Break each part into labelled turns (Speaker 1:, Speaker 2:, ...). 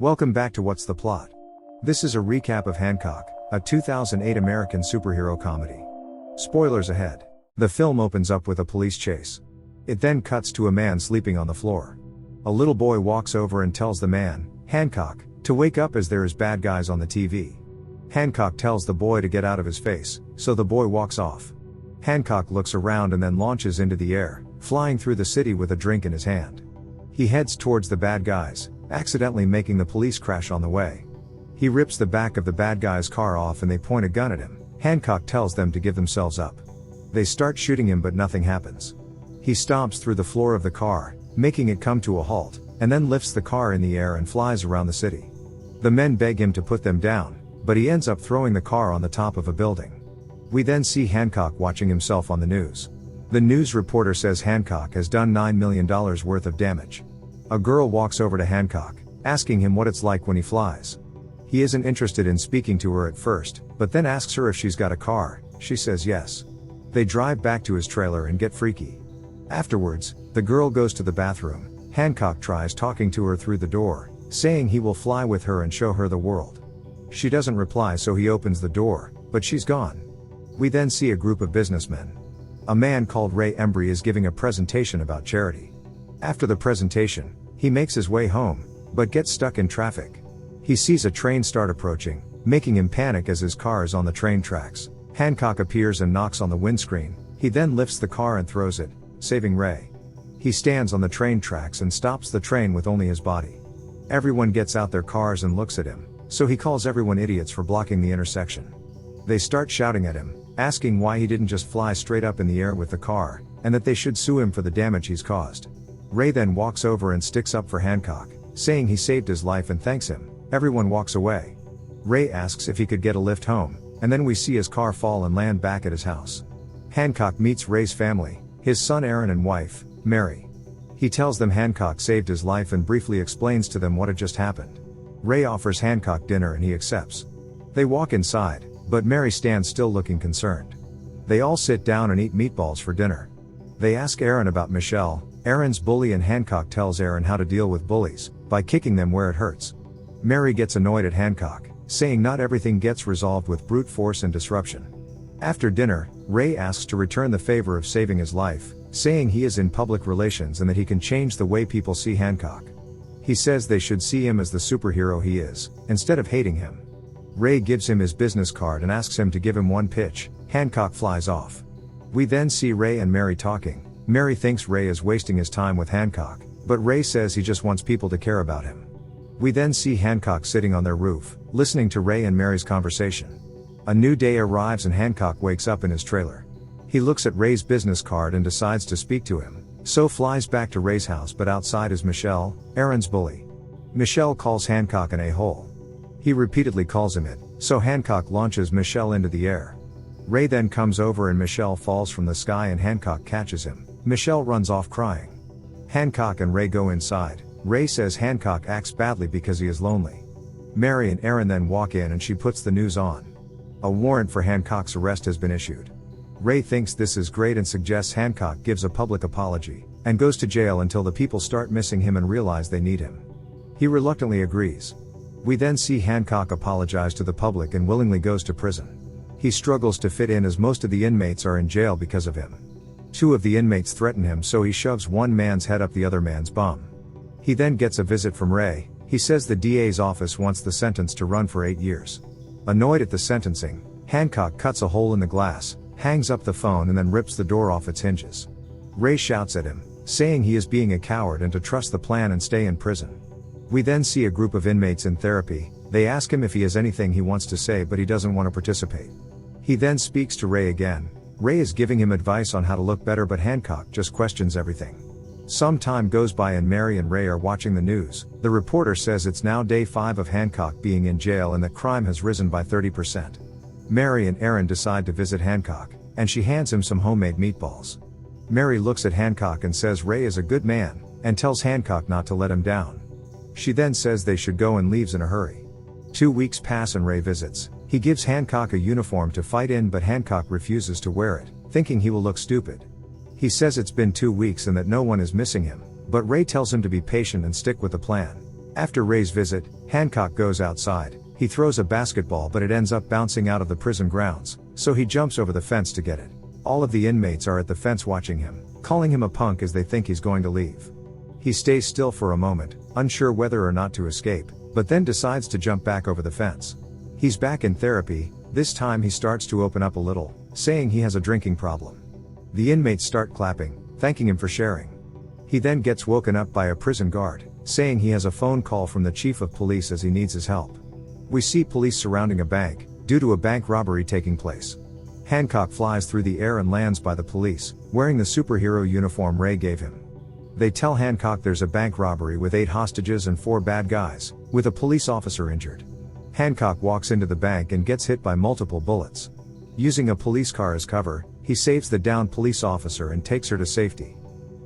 Speaker 1: Welcome back to What's the Plot? This is a recap of Hancock, a 2008 American superhero comedy. Spoilers ahead. The film opens up with a police chase. It then cuts to a man sleeping on the floor. A little boy walks over and tells the man, Hancock, to wake up as there is bad guys on the TV. Hancock tells the boy to get out of his face, so the boy walks off. Hancock looks around and then launches into the air, flying through the city with a drink in his hand. He heads towards the bad guys, accidentally making the police crash on the way. He rips the back of the bad guy's car off and they point a gun at him. Hancock tells them to give themselves up. They start shooting him but nothing happens. He stomps through the floor of the car, making it come to a halt, and then lifts the car in the air and flies around the city. The men beg him to put them down, but he ends up throwing the car on the top of a building. We then see Hancock watching himself on the news. The news reporter says Hancock has done $9 million worth of damage. A girl walks over to Hancock, asking him what it's like when he flies. He isn't interested in speaking to her at first, but then asks her if she's got a car. She says yes. They drive back to his trailer and get freaky. Afterwards, the girl goes to the bathroom. Hancock tries talking to her through the door, saying he will fly with her and show her the world. She doesn't reply, so he opens the door, but she's gone. We then see a group of businessmen. A man called Ray Embrey is giving a presentation about charity. After the presentation, he makes his way home, but gets stuck in traffic. He sees a train start approaching, making him panic as his car is on the train tracks. Hancock appears and knocks on the windscreen. He then lifts the car and throws it, saving Ray. He stands on the train tracks and stops the train with only his body. Everyone gets out their cars and looks at him, so he calls everyone idiots for blocking the intersection. They start shouting at him, asking why he didn't just fly straight up in the air with the car, and that they should sue him for the damage he's caused. Ray then walks over and sticks up for Hancock, saying he saved his life and thanks him. Everyone walks away. Ray asks if he could get a lift home, and then we see his car fall and land back at his house. Hancock meets Ray's family, his son Aaron and wife, Mary. He tells them Hancock saved his life and briefly explains to them what had just happened. Ray offers Hancock dinner and he accepts. They walk inside, but Mary stands still looking concerned. They all sit down and eat meatballs for dinner. They ask Aaron about Michelle, Aaron's bully, and Hancock tells Aaron how to deal with bullies, by kicking them where it hurts. Mary gets annoyed at Hancock, saying not everything gets resolved with brute force and disruption. After dinner, Ray asks to return the favor of saving his life, saying he is in public relations and that he can change the way people see Hancock. He says they should see him as the superhero he is, instead of hating him. Ray gives him his business card and asks him to give him one pitch. Hancock flies off. We then see Ray and Mary talking. Mary thinks Ray is wasting his time with Hancock, but Ray says he just wants people to care about him. We then see Hancock sitting on their roof, listening to Ray and Mary's conversation. A new day arrives and Hancock wakes up in his trailer. He looks at Ray's business card and decides to speak to him, so flies back to Ray's house, but outside is Michelle, Aaron's bully. Michelle calls Hancock an a-hole. He repeatedly calls him it, so Hancock launches Michelle into the air. Ray then comes over and Michelle falls from the sky and Hancock catches him. Michelle runs off crying. Hancock and Ray go inside. Ray says Hancock acts badly because he is lonely. Mary and Aaron then walk in and she puts the news on. A warrant for Hancock's arrest has been issued. Ray thinks this is great and suggests Hancock gives a public apology, and goes to jail until the people start missing him and realize they need him. He reluctantly agrees. We then see Hancock apologize to the public and willingly goes to prison. He struggles to fit in as most of the inmates are in jail because of him. 2 of the inmates threaten him, so he shoves one man's head up the other man's bum. He then gets a visit from Ray. He says the DA's office wants the sentence to run for 8 years. Annoyed at the sentencing, Hancock cuts a hole in the glass, hangs up the phone and then rips the door off its hinges. Ray shouts at him, saying he is being a coward and to trust the plan and stay in prison. We then see a group of inmates in therapy. They ask him if he has anything he wants to say, but he doesn't want to participate. He then speaks to Ray again. Ray is giving him advice on how to look better, but Hancock just questions everything. Some time goes by and Mary and Ray are watching the news. The reporter says it's now day 5 of Hancock being in jail and that crime has risen by 30%. Mary and Aaron decide to visit Hancock, and she hands him some homemade meatballs. Mary looks at Hancock and says Ray is a good man, and tells Hancock not to let him down. She then says they should go and leaves in a hurry. 2 weeks pass and Ray visits. He gives Hancock a uniform to fight in, but Hancock refuses to wear it, thinking he will look stupid. He says it's been 2 weeks and that no one is missing him, but Ray tells him to be patient and stick with the plan. After Ray's visit, Hancock goes outside. He throws a basketball but it ends up bouncing out of the prison grounds, so he jumps over the fence to get it. All of the inmates are at the fence watching him, calling him a punk as they think he's going to leave. He stays still for a moment, unsure whether or not to escape, but then decides to jump back over the fence. He's back in therapy. This time he starts to open up a little, saying he has a drinking problem. The inmates start clapping, thanking him for sharing. He then gets woken up by a prison guard, saying he has a phone call from the chief of police as he needs his help. We see police surrounding a bank, due to a bank robbery taking place. Hancock flies through the air and lands by the police, wearing the superhero uniform Ray gave him. They tell Hancock there's a bank robbery with 8 hostages and 4 bad guys, with a police officer injured. Hancock walks into the bank and gets hit by multiple bullets. Using a police car as cover, he saves the downed police officer and takes her to safety.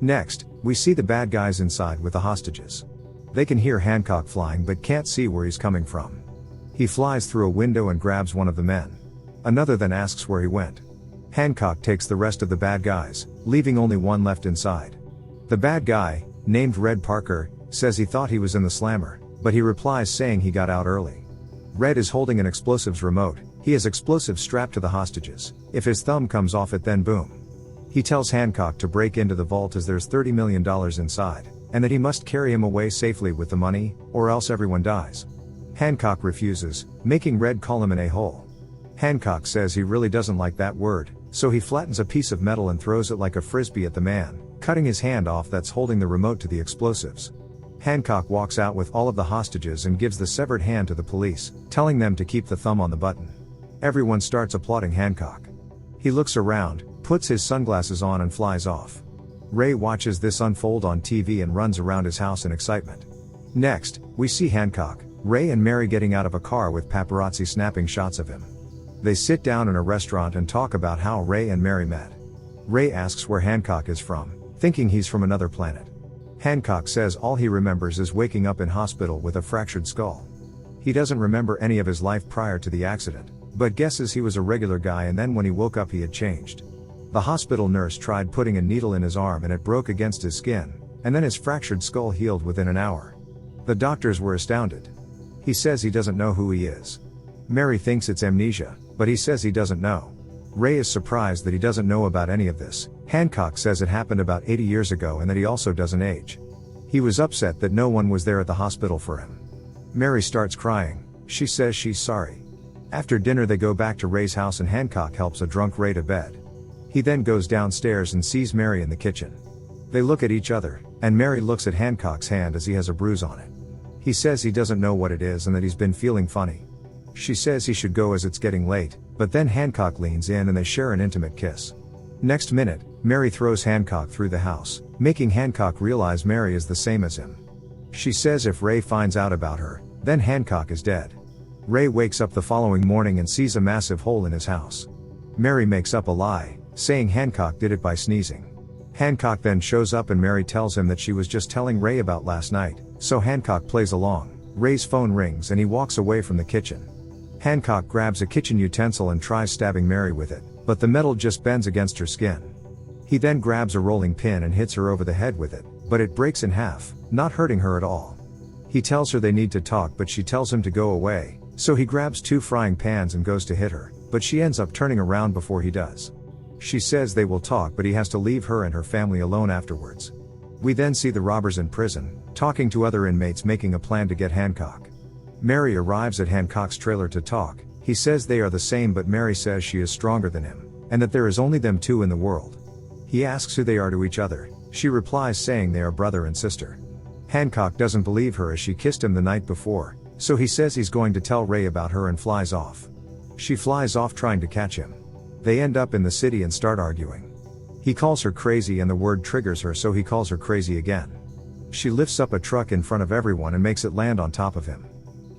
Speaker 1: Next, we see the bad guys inside with the hostages. They can hear Hancock flying but can't see where he's coming from. He flies through a window and grabs one of the men. Another then asks where he went. Hancock takes the rest of the bad guys, leaving only one left inside. The bad guy, named Red Parker, says he thought he was in the slammer, but he replies saying he got out early. Red is holding an explosives remote. He has explosives strapped to the hostages. If his thumb comes off it, then boom. He tells Hancock to break into the vault as there's $30 million inside, and that he must carry him away safely with the money, or else everyone dies. Hancock refuses, making Red call him an a-hole. Hancock says he really doesn't like that word, so he flattens a piece of metal and throws it like a frisbee at the man, cutting his hand off that's holding the remote to the explosives. Hancock walks out with all of the hostages and gives the severed hand to the police, telling them to keep the thumb on the button. Everyone starts applauding Hancock. He looks around, puts his sunglasses on and flies off. Ray watches this unfold on TV and runs around his house in excitement. Next, we see Hancock, Ray and Mary getting out of a car with paparazzi snapping shots of him. They sit down in a restaurant and talk about how Ray and Mary met. Ray asks where Hancock is from, thinking he's from another planet. Hancock says all he remembers is waking up in hospital with a fractured skull. He doesn't remember any of his life prior to the accident, but guesses he was a regular guy, and then when he woke up he had changed. The hospital nurse tried putting a needle in his arm and it broke against his skin, and then his fractured skull healed within an hour. The doctors were astounded. He says he doesn't know who he is. Mary thinks it's amnesia, but he says he doesn't know. Ray is surprised that he doesn't know about any of this. Hancock says it happened about 80 years ago and that he also doesn't age. He was upset that no one was there at the hospital for him. Mary starts crying. She says she's sorry. After dinner they go back to Ray's house and Hancock helps a drunk Ray to bed. He then goes downstairs and sees Mary in the kitchen. They look at each other, and Mary looks at Hancock's hand as he has a bruise on it. He says he doesn't know what it is and that he's been feeling funny. She says he should go as it's getting late, but then Hancock leans in and they share an intimate kiss. Next minute, Mary throws Hancock through the house, making Hancock realize Mary is the same as him. She says if Ray finds out about her, then Hancock is dead. Ray wakes up the following morning and sees a massive hole in his house. Mary makes up a lie, saying Hancock did it by sneezing. Hancock then shows up and Mary tells him that she was just telling Ray about last night, so Hancock plays along. Ray's phone rings and he walks away from the kitchen. Hancock grabs a kitchen utensil and tries stabbing Mary with it, but the metal just bends against her skin. He then grabs a rolling pin and hits her over the head with it, but it breaks in half, not hurting her at all. He tells her they need to talk, but she tells him to go away, so he grabs 2 frying pans and goes to hit her, but she ends up turning around before he does. She says they will talk, but he has to leave her and her family alone afterwards. We then see the robbers in prison, talking to other inmates, making a plan to get Hancock. Mary arrives at Hancock's trailer to talk. He says they are the same, but Mary says she is stronger than him, and that there is only them 2 in the world. He asks who they are to each other. She replies saying they are brother and sister. Hancock doesn't believe her as she kissed him the night before, so he says he's going to tell Ray about her and flies off. She flies off trying to catch him. They end up in the city and start arguing. He calls her crazy and the word triggers her, so he calls her crazy again. She lifts up a truck in front of everyone and makes it land on top of him.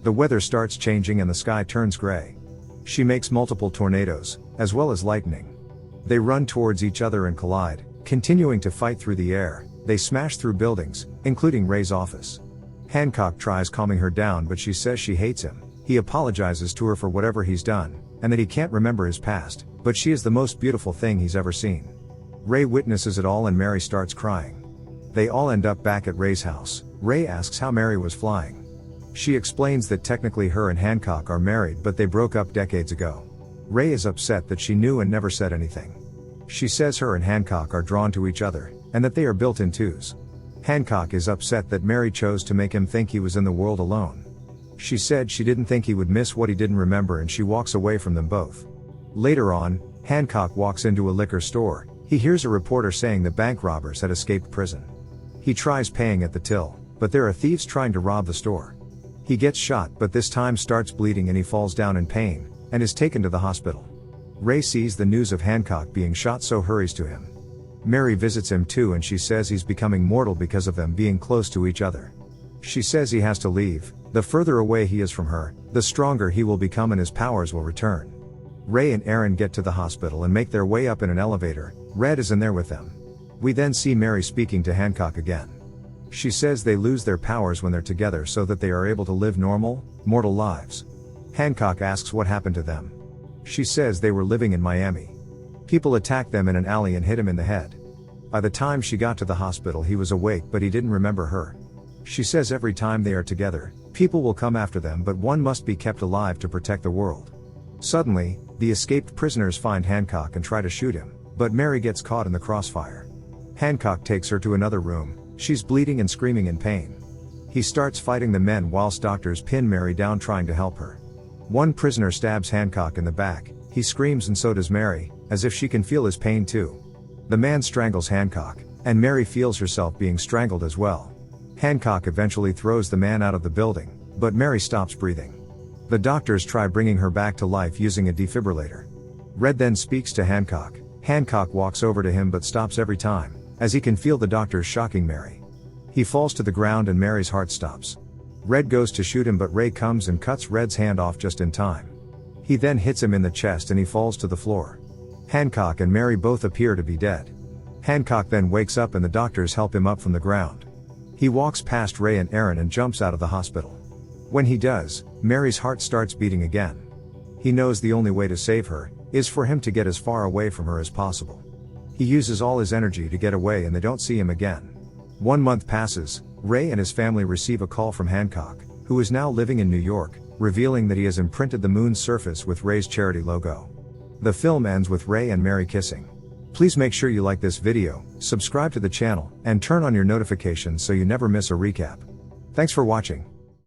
Speaker 1: The weather starts changing and the sky turns gray. She makes multiple tornadoes, as well as lightning. They run towards each other and collide, continuing to fight through the air. They smash through buildings, including Ray's office. Hancock tries calming her down, but she says she hates him. He apologizes to her for whatever he's done, and that he can't remember his past, but she is the most beautiful thing he's ever seen. Ray witnesses it all and Mary starts crying. They all end up back at Ray's house. Ray asks how Mary was flying. She explains that technically her and Hancock are married, but they broke up decades ago. Ray is upset that she knew and never said anything. She says her and Hancock are drawn to each other, and that they are built in twos. Hancock is upset that Mary chose to make him think he was in the world alone. She said she didn't think he would miss what he didn't remember, and she walks away from them both. Later on, Hancock walks into a liquor store. He hears a reporter saying the bank robbers had escaped prison. He tries paying at the till, but there are thieves trying to rob the store. He gets shot, but this time starts bleeding and he falls down in pain, and is taken to the hospital. Ray sees the news of Hancock being shot, so hurries to him. Mary visits him too, and she says he's becoming mortal because of them being close to each other. She says he has to leave. The further away he is from her, the stronger he will become and his powers will return. Ray and Aaron get to the hospital and make their way up in an elevator. Red is in there with them. We then see Mary speaking to Hancock again. She says they lose their powers when they're together so that they are able to live normal, mortal lives. Hancock asks what happened to them. She says they were living in Miami. People attacked them in an alley and hit him in the head. By the time she got to the hospital, he was awake, but he didn't remember her. She says every time they are together, people will come after them, but one must be kept alive to protect the world. Suddenly, the escaped prisoners find Hancock and try to shoot him, but Mary gets caught in the crossfire. Hancock takes her to another room. She's bleeding and screaming in pain. He starts fighting the men whilst doctors pin Mary down trying to help her. One prisoner stabs Hancock in the back. He screams, and so does Mary, as if she can feel his pain too. The man strangles Hancock, and Mary feels herself being strangled as well. Hancock eventually throws the man out of the building, but Mary stops breathing. The doctors try bringing her back to life using a defibrillator. Red then speaks to Hancock. Hancock walks over to him but stops every time, as he can feel the doctors shocking Mary. He falls to the ground and Mary's heart stops. Red goes to shoot him, but Ray comes and cuts Red's hand off just in time. He then hits him in the chest and he falls to the floor. Hancock and Mary both appear to be dead. Hancock then wakes up and the doctors help him up from the ground. He walks past Ray and Aaron and jumps out of the hospital. When he does, Mary's heart starts beating again. He knows the only way to save her is for him to get as far away from her as possible. He uses all his energy to get away and they don't see him again. 1 month passes. Ray and his family receive a call from Hancock, who is now living in New York, revealing that he has imprinted the moon's surface with Ray's charity logo. The film ends with Ray and Mary kissing. Please make sure you like this video, subscribe to the channel, and turn on your notifications so you never miss a recap. Thanks for watching.